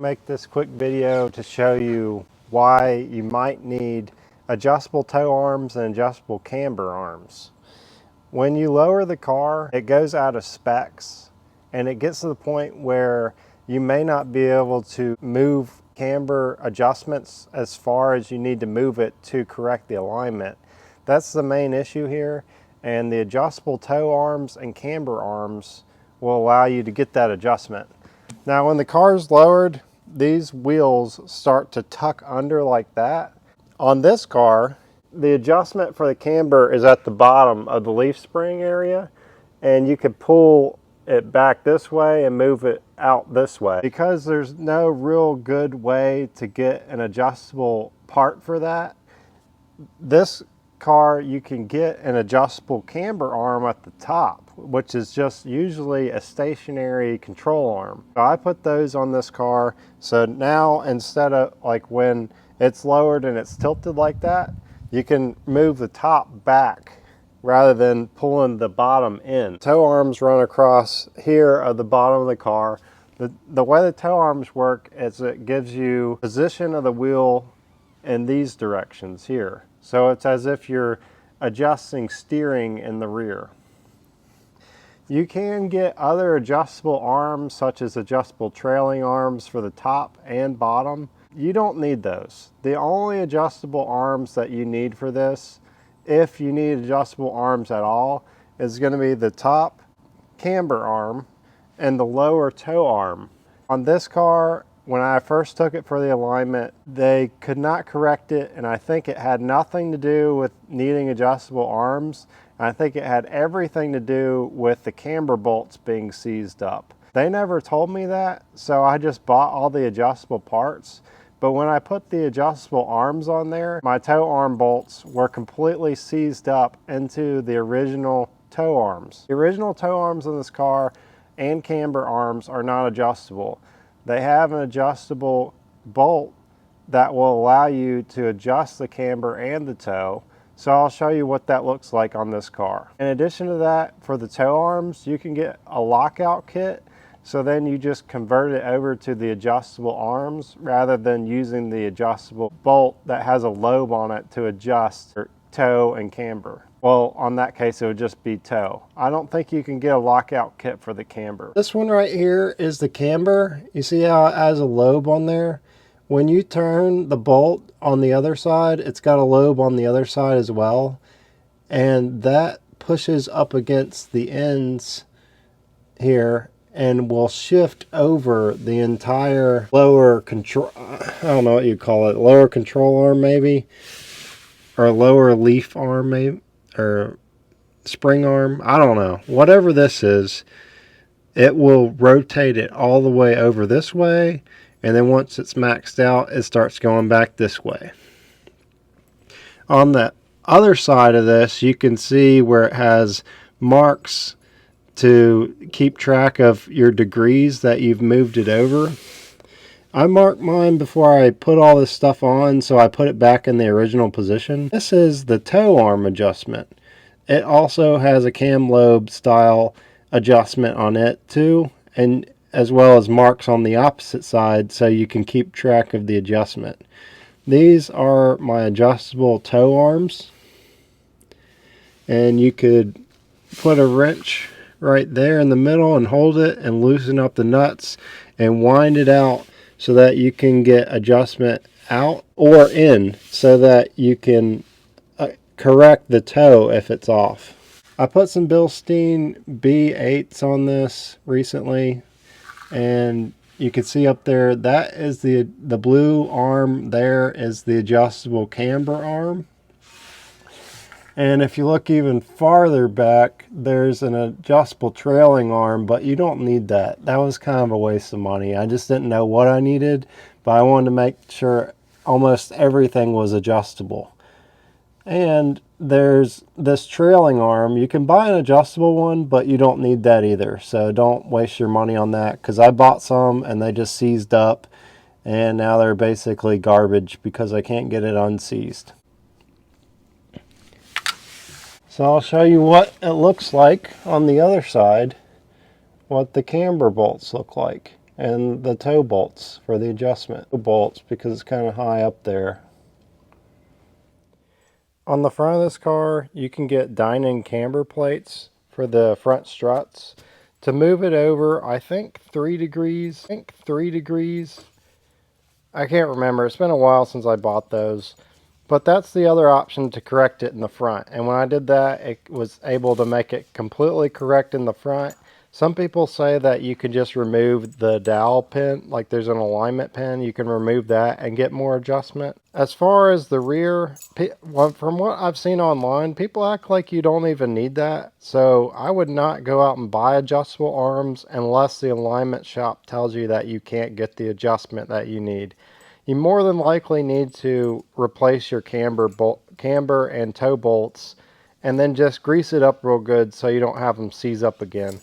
Make this quick video to show you why you might need adjustable tow arms and adjustable camber arms. When you lower the car, it goes out of specs and it gets to the point where you may not be able to move camber adjustments as far as you need to move it to correct the alignment. That's the main issue here, and the adjustable tow arms and camber arms will allow you to get that adjustment. Now when the car is lowered, these wheels start to tuck under like that. On this car, the adjustment for the camber is at the bottom of the leaf spring area, and you could pull it back this way and move it out this way. Because there's no real good way to get an adjustable part for that, this car you can get an adjustable camber arm at the top, which is just usually a stationary control arm. So I put those on this car, so now instead of like when it's lowered and it's tilted like that, you can move the top back rather than pulling the bottom in. Tow arms run across here at the bottom of the car. The way the tow arms work is it gives you position of the wheel in these directions here. So it's as if you're adjusting steering in the rear. You can get other adjustable arms, such as adjustable trailing arms for the top and bottom. You don't need those. The only adjustable arms that you need for this, if you need adjustable arms at all, is going to be the top camber arm and the lower tow arm. On this car, when I first took it for the alignment, they could not correct it, and I think it had nothing to do with needing adjustable arms. I think it had everything to do with the camber bolts being seized up. They never told me that, so I just bought all the adjustable parts. But when I put the adjustable arms on there, my tow arm bolts were completely seized up into the original tow arms. The original tow arms in this car and camber arms are not adjustable. They have an adjustable bolt that will allow you to adjust the camber and the tow. So I'll show you what that looks like on this car. In addition to that, for the tow arms, you can get a lockout kit. So then you just convert it over to the adjustable arms rather than using the adjustable bolt that has a lobe on it to adjust your tow and camber. Well, on that case, it would just be tow. I don't think you can get a lockout kit for the camber. This one right here is the camber. You see how it has a lobe on there? When you turn the bolt on the other side, it's got a lobe on the other side as well. And that pushes up against the ends here and will shift over the entire lower control, I don't know what you call it, lower control arm maybe, or lower leaf arm maybe, or spring arm, I don't know. Whatever this is, it will rotate it all the way over this way, and then once it's maxed out, it starts going back this way. On the other side of this, you can see where it has marks to keep track of your degrees that you've moved it over. I marked mine before I put all this stuff on, so I put it back in the original position. This is the tow arm adjustment. It also has a cam lobe style adjustment on it too, and as well as marks on the opposite side so you can keep track of the adjustment. These are my adjustable tow arms, and you could put a wrench right there in the middle and hold it and loosen up the nuts and wind it out so that you can get adjustment out or in so that you can correct the tow if it's off. I put some Bilstein B8s on this recently, and you can see up there that is the blue arm. There is the adjustable camber arm. And if you look even farther back, there's an adjustable trailing arm, but you don't need that. That was kind of a waste of money. I just didn't know what I needed, but I wanted to make sure almost everything was adjustable. And there's this trailing arm. You can buy an adjustable one, but you don't need that either. So don't waste your money on that, because I bought some and they just seized up, and now they're basically garbage because I can't get it unseized. So I'll show you what it looks like on the other side, what the camber bolts look like. and the toe bolts for the adjustment. Toe bolts because it's kind of high up there. On the front of this car, you can get Dinan camber plates for the front struts. To move it over, I think 3 degrees. I can't remember. It's been a while since I bought those. But that's the other option to correct it in the front. And when I did that, it was able to make it completely correct in the front. Some people say that you can just remove the dowel pin, like there's an alignment pin, you can remove that and get more adjustment. As far as the rear, from what I've seen online, people act like you don't even need that. So I would not go out and buy adjustable arms unless the alignment shop tells you that you can't get the adjustment that you need. You more than likely need to replace your camber and toe bolts and then just grease it up real good so you don't have them seize up again.